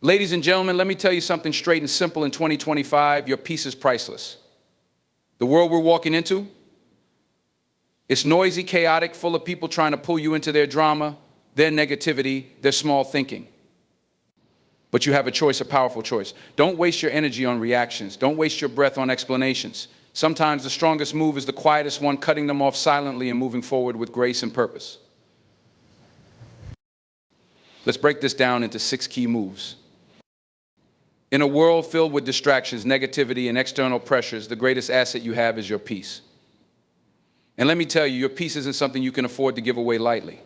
Ladies and gentlemen, let me tell you something straight and simple in 2025, your peace is priceless. The world we're walking into, it's noisy, chaotic, full of people trying to pull you into their drama, their negativity, their small thinking. But you have a choice, a powerful choice. Don't waste your energy on reactions. Don't waste your breath on explanations. Sometimes the strongest move is the quietest one, cutting them off silently and moving forward with grace and purpose. Let's break this down into 6 key moves. In a world filled with distractions, negativity, and external pressures, the greatest asset you have is your peace. And let me tell you, your peace isn't something you can afford to give away lightly.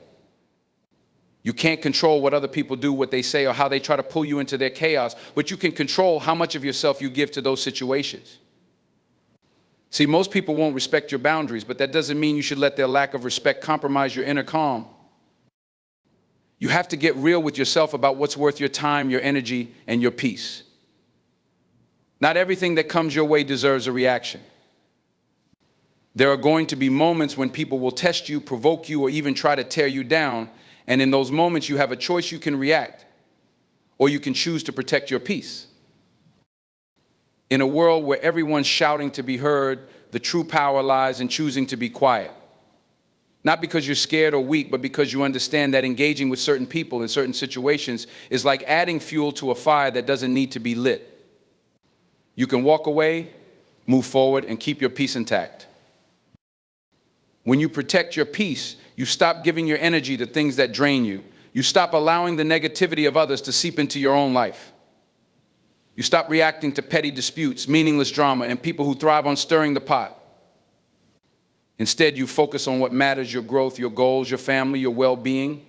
You can't control what other people do, what they say, or how they try to pull you into their chaos, but you can control how much of yourself you give to those situations. See, most people won't respect your boundaries, but that doesn't mean you should let their lack of respect compromise your inner calm. You have to get real with yourself about what's worth your time, your energy, and your peace. Not everything that comes your way deserves a reaction. There are going to be moments when people will test you, provoke you, or even try to tear you down. And in those moments, you have a choice. You can react, or you can choose to protect your peace. In a world where everyone's shouting to be heard, the true power lies in choosing to be quiet. Not because you're scared or weak, but because you understand that engaging with certain people in certain situations is like adding fuel to a fire that doesn't need to be lit. You can walk away, move forward, and keep your peace intact. When you protect your peace, you stop giving your energy to things that drain you. You stop allowing the negativity of others to seep into your own life. You stop reacting to petty disputes, meaningless drama, and people who thrive on stirring the pot. Instead, you focus on what matters: your growth, your goals, your family, your well-being.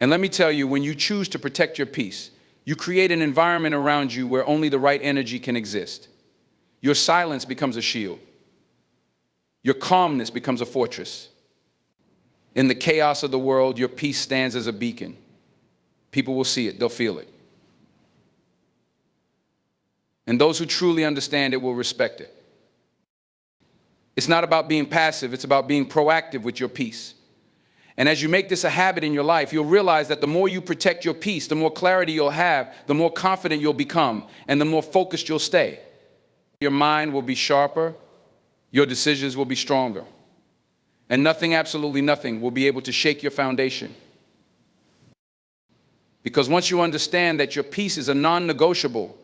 And let me tell you, when you choose to protect your peace, you create an environment around you where only the right energy can exist. Your silence becomes a shield. Your calmness becomes a fortress. In the chaos of the world, your peace stands as a beacon. People will see it, they'll feel it. And those who truly understand it will respect it. It's not about being passive, it's about being proactive with your peace. And as you make this a habit in your life, you'll realize that the more you protect your peace, the more clarity you'll have, the more confident you'll become, and the more focused you'll stay. Your mind will be sharper, your decisions will be stronger, and nothing, absolutely nothing, will be able to shake your foundation. Because once you understand that your peace is a non-negotiable,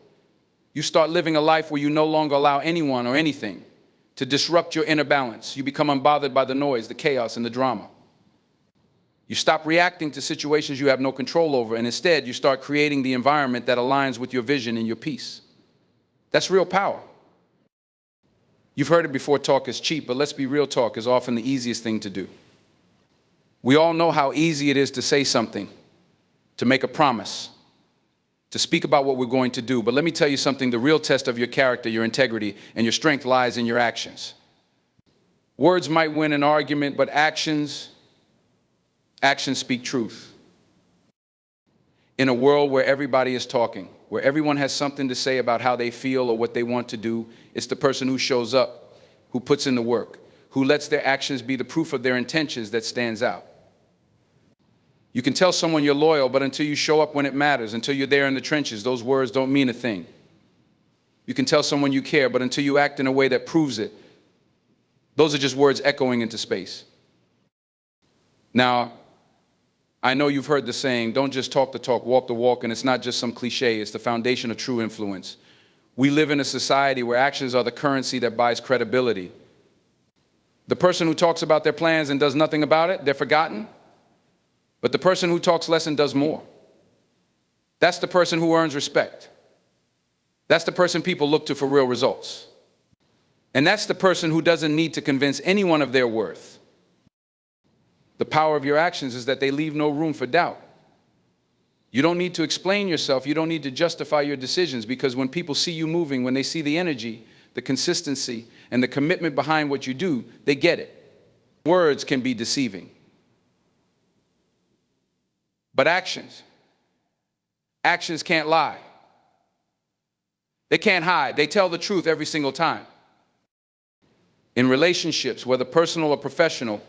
you start living a life where you no longer allow anyone or anything to disrupt your inner balance. You become unbothered by the noise, the chaos, and the drama. You stop reacting to situations you have no control over, and instead you start creating the environment that aligns with your vision and your peace. That's real power. You've heard it before, talk is cheap, but let's be real, talk is often the easiest thing to do. We all know how easy it is to say something, to make a promise, to speak about what we're going to do. But let me tell you something, the real test of your character, your integrity, and your strength lies in your actions. Words might win an argument, but actions speak truth. In a world where everybody is talking, where everyone has something to say about how they feel or what they want to do, it's the person who shows up, who puts in the work, who lets their actions be the proof of their intentions that stands out. You can tell someone you're loyal, but until you show up when it matters, until you're there in the trenches, those words don't mean a thing. You can tell someone you care, but until you act in a way that proves it, those are just words echoing into space. Now, I know you've heard the saying, don't just talk the talk, walk the walk, and it's not just some cliche, it's the foundation of true influence. We live in a society where actions are the currency that buys credibility. The person who talks about their plans and does nothing about it, they're forgotten. But the person who talks less and does more, that's the person who earns respect. That's the person people look to for real results. And that's the person who doesn't need to convince anyone of their worth. The power of your actions is that they leave no room for doubt. You don't need to explain yourself. You don't need to justify your decisions, because when people see you moving, when they see the energy, the consistency, and the commitment behind what you do, they get it. Words can be deceiving. But actions can't lie. They can't hide. They tell the truth every single time. In relationships, whether personal or professional,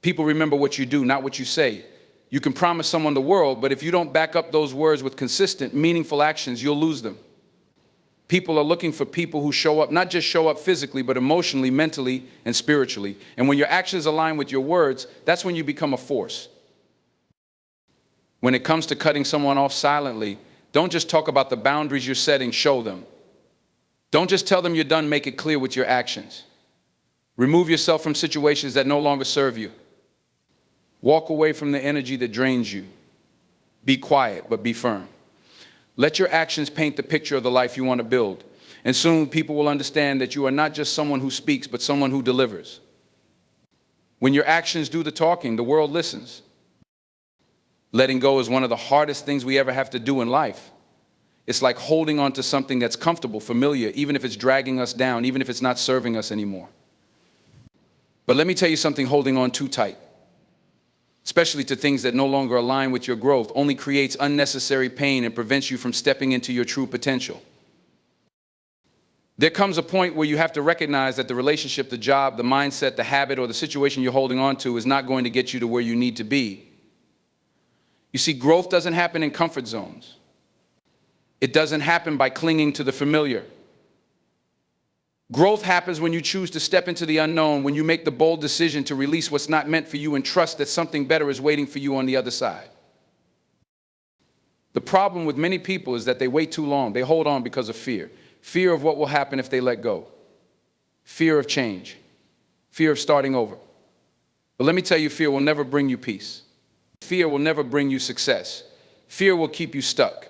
people remember what you do, not what you say. You can promise someone the world, but if you don't back up those words with consistent, meaningful actions, you'll lose them. People are looking for people who show up, not just show up physically, but emotionally, mentally, and spiritually. And when your actions align with your words, that's when you become a force. When it comes to cutting someone off silently, don't just talk about the boundaries you're setting, show them. Don't just tell them you're done, make it clear with your actions. Remove yourself from situations that no longer serve you. Walk away from the energy that drains you. Be quiet, but be firm. Let your actions paint the picture of the life you want to build. And soon people will understand that you are not just someone who speaks, but someone who delivers. When your actions do the talking, the world listens. Letting go is one of the hardest things we ever have to do in life. It's like holding on to something that's comfortable, familiar, even if it's dragging us down, even if it's not serving us anymore. But let me tell you something, holding on too tight, especially to things that no longer align with your growth, only creates unnecessary pain and prevents you from stepping into your true potential. There comes a point where you have to recognize that the relationship, the job, the mindset, the habit, or the situation you're holding on to is not going to get you to where you need to be. You see, growth doesn't happen in comfort zones. It doesn't happen by clinging to the familiar. Growth happens when you choose to step into the unknown, when you make the bold decision to release what's not meant for you and trust that something better is waiting for you on the other side. The problem with many people is that they wait too long. They hold on because of fear. Fear of what will happen if they let go. Fear of change. Fear of starting over. But let me tell you, fear will never bring you peace. Fear will never bring you success. Fear will keep you stuck.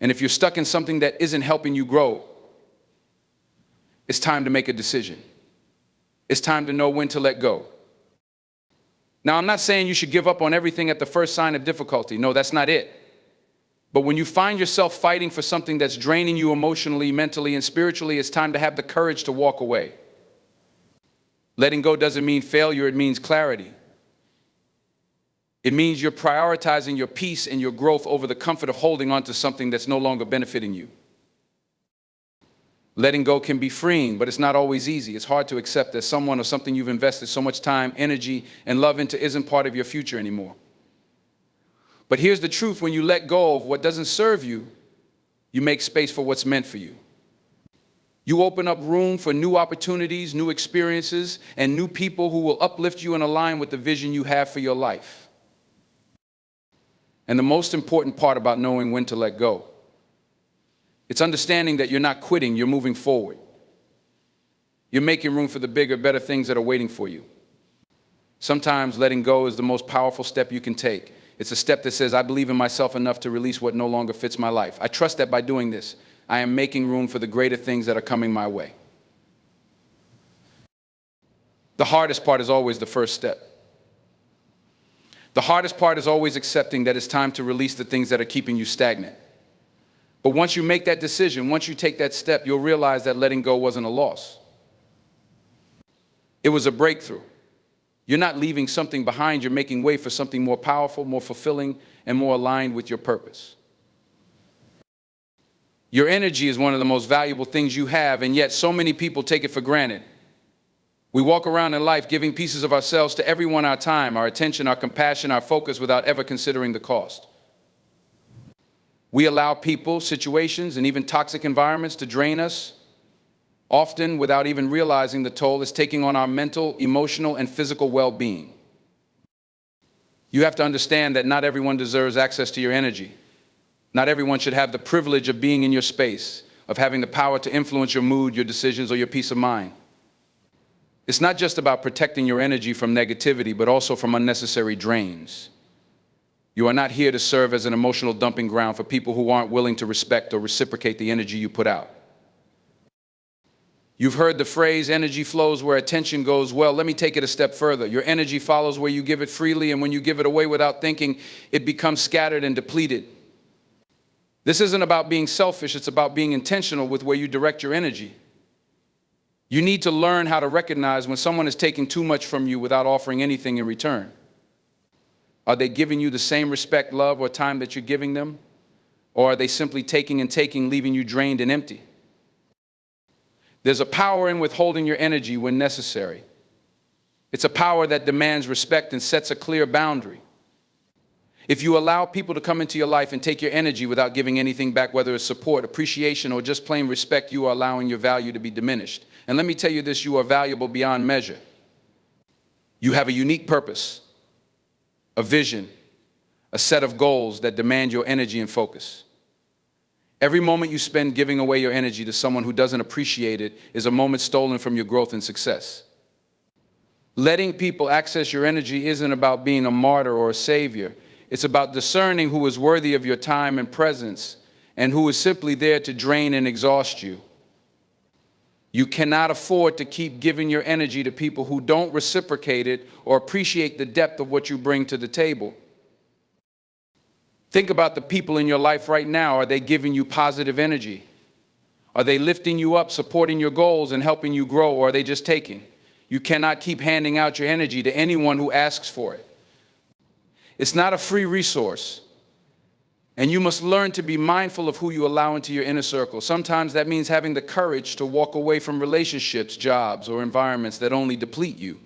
And if you're stuck in something that isn't helping you grow, it's time to make a decision. It's time to know when to let go. Now, I'm not saying you should give up on everything at the first sign of difficulty. No, that's not it. But when you find yourself fighting for something that's draining you emotionally, mentally, and spiritually, it's time to have the courage to walk away. Letting go doesn't mean failure, it means clarity. It means you're prioritizing your peace and your growth over the comfort of holding on to something that's no longer benefiting you. Letting go can be freeing, but it's not always easy. It's hard to accept that someone or something you've invested so much time, energy, and love into isn't part of your future anymore. But here's the truth: when you let go of what doesn't serve you, you make space for what's meant for you. You open up room for new opportunities, new experiences, and new people who will uplift you and align with the vision you have for your life. And the most important part about knowing when to let go, it's understanding that you're not quitting, you're moving forward. You're making room for the bigger, better things that are waiting for you. Sometimes letting go is the most powerful step you can take. It's a step that says, I believe in myself enough to release what no longer fits my life. I trust that by doing this, I am making room for the greater things that are coming my way. The hardest part is always the first step. The hardest part is always accepting that it's time to release the things that are keeping you stagnant. But once you make that decision, once you take that step, you'll realize that letting go wasn't a loss. It was a breakthrough. You're not leaving something behind, you're making way for something more powerful, more fulfilling, and more aligned with your purpose. Your energy is one of the most valuable things you have, and yet so many people take it for granted. We walk around in life giving pieces of ourselves to everyone, our time, our attention, our compassion, our focus, without ever considering the cost. We allow people, situations, and even toxic environments to drain us, often without even realizing the toll it's taking on our mental, emotional, and physical well-being. You have to understand that not everyone deserves access to your energy. Not everyone should have the privilege of being in your space, of having the power to influence your mood, your decisions, or your peace of mind. It's not just about protecting your energy from negativity, but also from unnecessary drains. You are not here to serve as an emotional dumping ground for people who aren't willing to respect or reciprocate the energy you put out. You've heard the phrase, energy flows where attention goes. Well, let me take it a step further. Your energy follows where you give it freely, and when you give it away without thinking, it becomes scattered and depleted. This isn't about being selfish, it's about being intentional with where you direct your energy. You need to learn how to recognize when someone is taking too much from you without offering anything in return. Are they giving you the same respect, love, or time that you're giving them? Or are they simply taking and taking, leaving you drained and empty? There's a power in withholding your energy when necessary. It's a power that demands respect and sets a clear boundary. If you allow people to come into your life and take your energy without giving anything back, whether it's support, appreciation, or just plain respect, you are allowing your value to be diminished. And let me tell you this, you are valuable beyond measure. You have a unique purpose, a vision, a set of goals that demand your energy and focus. Every moment you spend giving away your energy to someone who doesn't appreciate it is a moment stolen from your growth and success. Letting people access your energy isn't about being a martyr or a savior. It's about discerning who is worthy of your time and presence and who is simply there to drain and exhaust you. You cannot afford to keep giving your energy to people who don't reciprocate it or appreciate the depth of what you bring to the table. Think about the people in your life right now. Are they giving you positive energy? Are they lifting you up, supporting your goals, and helping you grow, or are they just taking? You cannot keep handing out your energy to anyone who asks for it. It's not a free resource, and you must learn to be mindful of who you allow into your inner circle. Sometimes that means having the courage to walk away from relationships, jobs, or environments that only deplete you.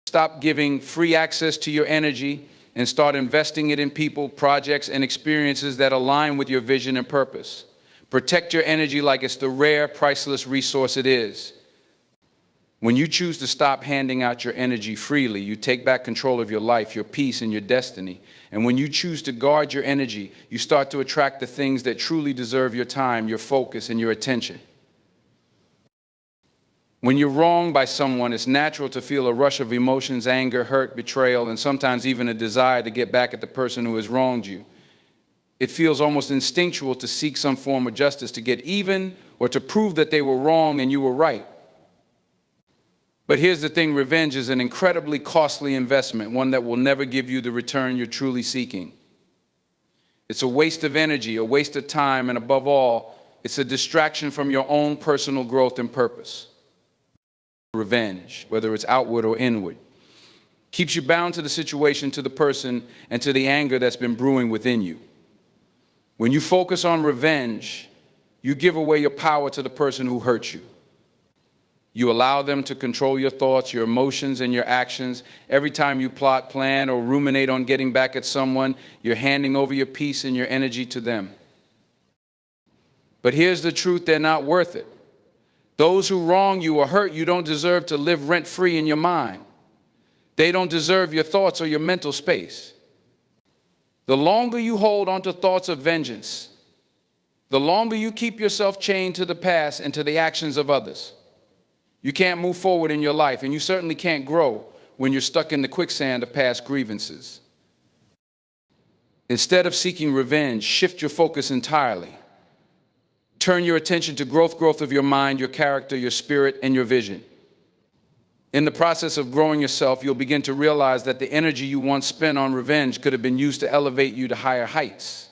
Stop giving free access to your energy and start investing it in people, projects, and experiences that align with your vision and purpose. Protect your energy like it's the rare, priceless resource it is. When you choose to stop handing out your energy freely, you take back control of your life, your peace, and your destiny. And when you choose to guard your energy, you start to attract the things that truly deserve your time, your focus, and your attention. When you're wronged by someone, it's natural to feel a rush of emotions, anger, hurt, betrayal, and sometimes even a desire to get back at the person who has wronged you. It feels almost instinctual to seek some form of justice, to get even, or to prove that they were wrong and you were right. But here's the thing, revenge is an incredibly costly investment, one that will never give you the return you're truly seeking. It's a waste of energy, a waste of time, and above all, it's a distraction from your own personal growth and purpose. Revenge, whether it's outward or inward, keeps you bound to the situation, to the person, and to the anger that's been brewing within you. When you focus on revenge, you give away your power to the person who hurt you. You allow them to control your thoughts, your emotions, and your actions. Every time you plot, plan, or ruminate on getting back at someone, you're handing over your peace and your energy to them. But here's the truth, they're not worth it. Those who wrong you or hurt you don't deserve to live rent-free in your mind. They don't deserve your thoughts or your mental space. The longer you hold on to thoughts of vengeance, the longer you keep yourself chained to the past and to the actions of others. You can't move forward in your life, and you certainly can't grow when you're stuck in the quicksand of past grievances. Instead of seeking revenge, shift your focus entirely. Turn your attention to growth of your mind, your character, your spirit, and your vision. In the process of growing yourself, you'll begin to realize that the energy you once spent on revenge could have been used to elevate you to higher heights.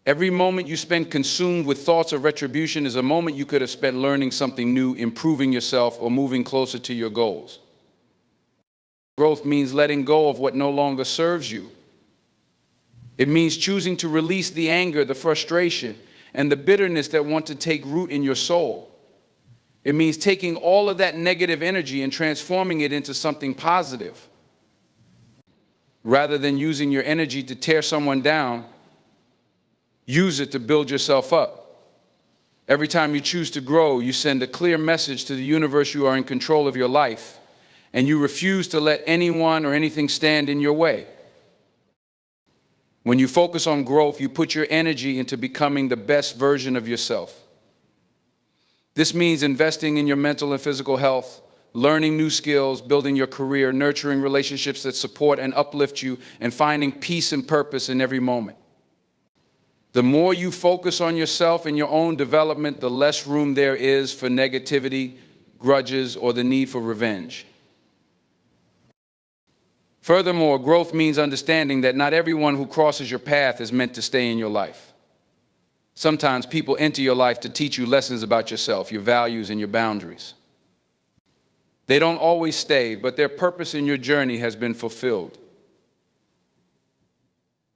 Every moment you spend consumed with thoughts of retribution is a moment you could have spent learning something new, improving yourself, or moving closer to your goals. Growth means letting go of what no longer serves you. It means choosing to release the anger, the frustration, and the bitterness that want to take root in your soul. It means taking all of that negative energy and transforming it into something positive. Rather than using your energy to tear someone down, use it to build yourself up. Every time you choose to grow, you send a clear message to the universe you are in control of your life, and you refuse to let anyone or anything stand in your way. When you focus on growth, you put your energy into becoming the best version of yourself. This means investing in your mental and physical health, learning new skills, building your career, nurturing relationships that support and uplift you, and finding peace and purpose in every moment. The more you focus on yourself and your own development, the less room there is for negativity, grudges, or the need for revenge. Furthermore, growth means understanding that not everyone who crosses your path is meant to stay in your life. Sometimes people enter your life to teach you lessons about yourself, your values, and your boundaries. They don't always stay, but their purpose in your journey has been fulfilled.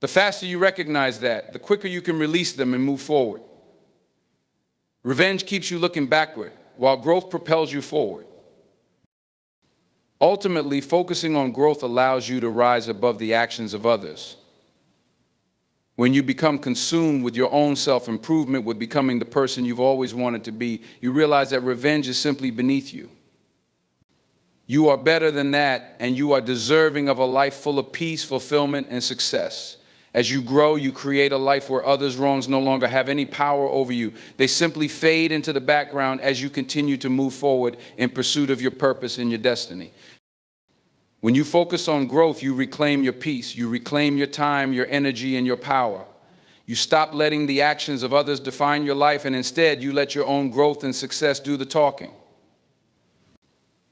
The faster you recognize that, the quicker you can release them and move forward. Revenge keeps you looking backward, while growth propels you forward. Ultimately, focusing on growth allows you to rise above the actions of others. When you become consumed with your own self-improvement, with becoming the person you've always wanted to be, you realize that revenge is simply beneath you. You are better than that, and you are deserving of a life full of peace, fulfillment, and success. As you grow, you create a life where others' wrongs no longer have any power over you. They simply fade into the background as you continue to move forward in pursuit of your purpose and your destiny. When you focus on growth, you reclaim your peace. You reclaim your time, your energy, and your power. You stop letting the actions of others define your life, and instead you let your own growth and success do the talking.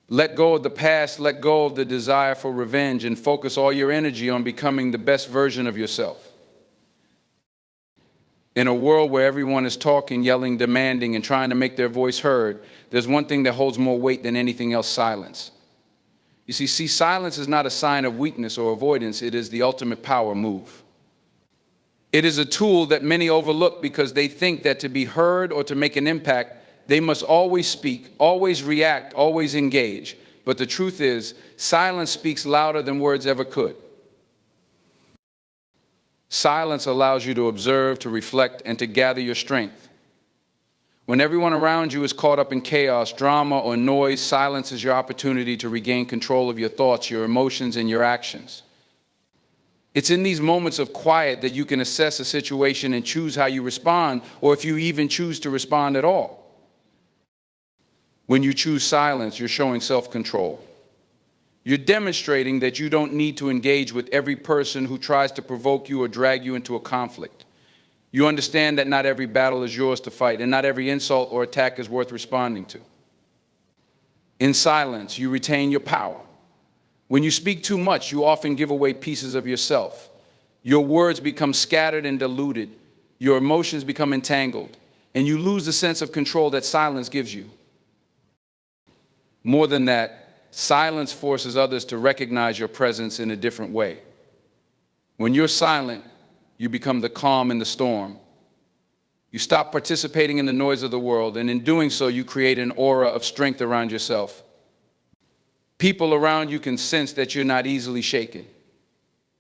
Let go of the past, let go of the desire for revenge, and focus all your energy on becoming the best version of yourself. In a world where everyone is talking, yelling, demanding, and trying to make their voice heard, there's one thing that holds more weight than anything else: silence. You see, silence is not a sign of weakness or avoidance. It is the ultimate power move. It is a tool that many overlook because they think that to be heard or to make an impact, they must always speak, always react, always engage. But the truth is, silence speaks louder than words ever could. Silence allows you to observe, to reflect, and to gather your strength. When everyone around you is caught up in chaos, drama, or noise, silence is your opportunity to regain control of your thoughts, your emotions, and your actions. It's in these moments of quiet that you can assess a situation and choose how you respond, or if you even choose to respond at all. When you choose silence, you're showing self-control. You're demonstrating that you don't need to engage with every person who tries to provoke you or drag you into a conflict. You understand that not every battle is yours to fight, and not every insult or attack is worth responding to. In silence, you retain your power. When you speak too much, you often give away pieces of yourself. Your words become scattered and diluted. Your emotions become entangled, and you lose the sense of control that silence gives you. More than that, silence forces others to recognize your presence in a different way. When you're silent, you become the calm in the storm. You stop participating in the noise of the world, and in doing so, you create an aura of strength around yourself. People around you can sense that you're not easily shaken.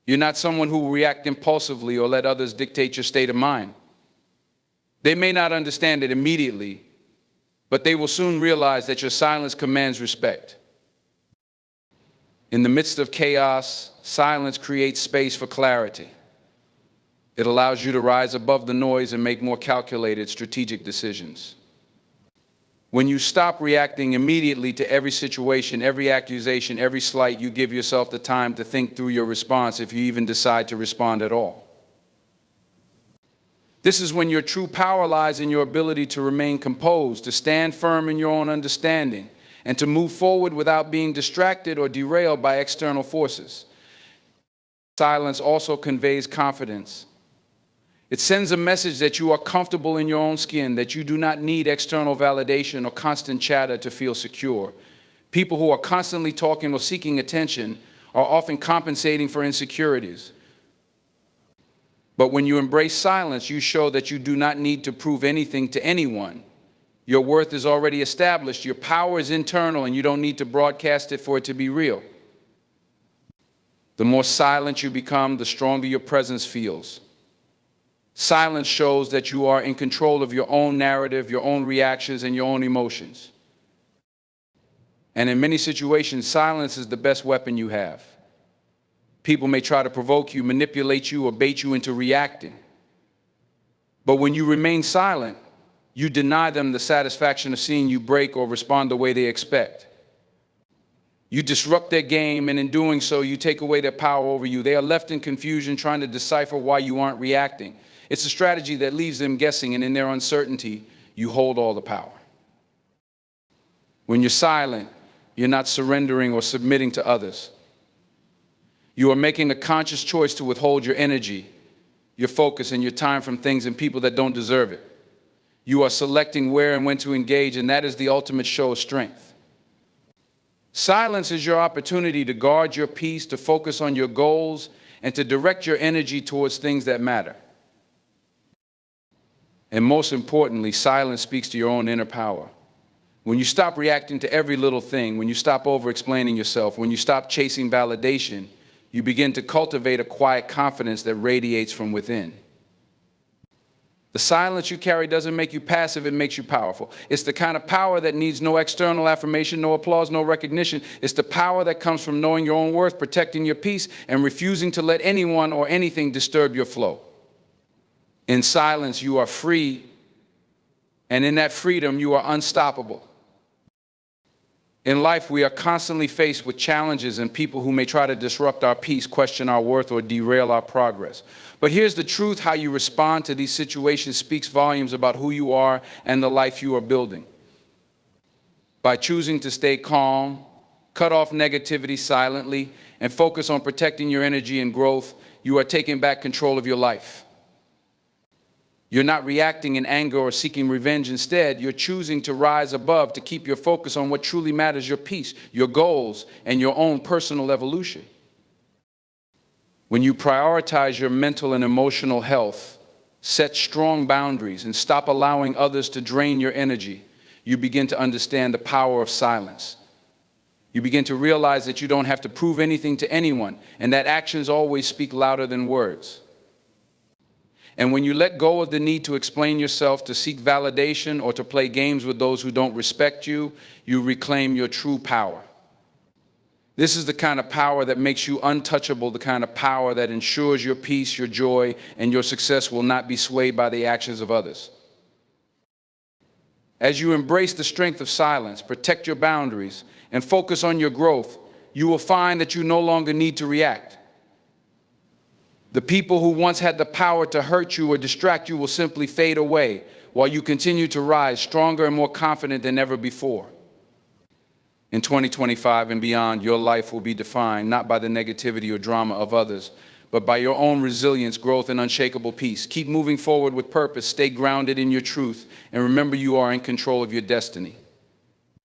You're not someone who will react impulsively or let others dictate your state of mind. They may not understand it immediately, but they will soon realize that your silence commands respect. In the midst of chaos, silence creates space for clarity. It allows you to rise above the noise and make more calculated, strategic decisions. When you stop reacting immediately to every situation, every accusation, every slight, you give yourself the time to think through your response, if you even decide to respond at all. This is when your true power lies in your ability to remain composed, to stand firm in your own understanding, and to move forward without being distracted or derailed by external forces. Silence also conveys confidence. It sends a message that you are comfortable in your own skin, that you do not need external validation or constant chatter to feel secure. People who are constantly talking or seeking attention are often compensating for insecurities. But when you embrace silence, you show that you do not need to prove anything to anyone. Your worth is already established, your power is internal, and you don't need to broadcast it for it to be real. The more silent you become, the stronger your presence feels. Silence shows that you are in control of your own narrative, your own reactions, and your own emotions. And in many situations, silence is the best weapon you have. People may try to provoke you, manipulate you, or bait you into reacting. But when you remain silent, you deny them the satisfaction of seeing you break or respond the way they expect. You disrupt their game, and in doing so, you take away their power over you. They are left in confusion, trying to decipher why you aren't reacting. It's a strategy that leaves them guessing, and in their uncertainty, you hold all the power. When you're silent, you're not surrendering or submitting to others. You are making a conscious choice to withhold your energy, your focus, and your time from things and people that don't deserve it. You are selecting where and when to engage, and that is the ultimate show of strength. Silence is your opportunity to guard your peace, to focus on your goals, and to direct your energy towards things that matter. And most importantly, silence speaks to your own inner power. When you stop reacting to every little thing, when you stop over-explaining yourself, when you stop chasing validation, you begin to cultivate a quiet confidence that radiates from within. The silence you carry doesn't make you passive, it makes you powerful. It's the kind of power that needs no external affirmation, no applause, no recognition. It's the power that comes from knowing your own worth, protecting your peace, and refusing to let anyone or anything disturb your flow. In silence, you are free, and in that freedom, you are unstoppable. In life, we are constantly faced with challenges and people who may try to disrupt our peace, question our worth, or derail our progress. But here's the truth: how you respond to these situations speaks volumes about who you are and the life you are building. By choosing to stay calm, cut off negativity silently, and focus on protecting your energy and growth, you are taking back control of your life. You're not reacting in anger or seeking revenge. Instead, you're choosing to rise above, to keep your focus on what truly matters: your peace, your goals, and your own personal evolution. When you prioritize your mental and emotional health, set strong boundaries, and stop allowing others to drain your energy, you begin to understand the power of silence. You begin to realize that you don't have to prove anything to anyone, and that actions always speak louder than words. And when you let go of the need to explain yourself, to seek validation, or to play games with those who don't respect you, you reclaim your true power. This is the kind of power that makes you untouchable, the kind of power that ensures your peace, your joy, and your success will not be swayed by the actions of others. As you embrace the strength of silence, protect your boundaries, and focus on your growth, you will find that you no longer need to react. The people who once had the power to hurt you or distract you will simply fade away, while you continue to rise stronger and more confident than ever before. In 2025 and beyond, your life will be defined not by the negativity or drama of others, but by your own resilience, growth, and unshakable peace. Keep moving forward with purpose, stay grounded in your truth, and remember you are in control of your destiny.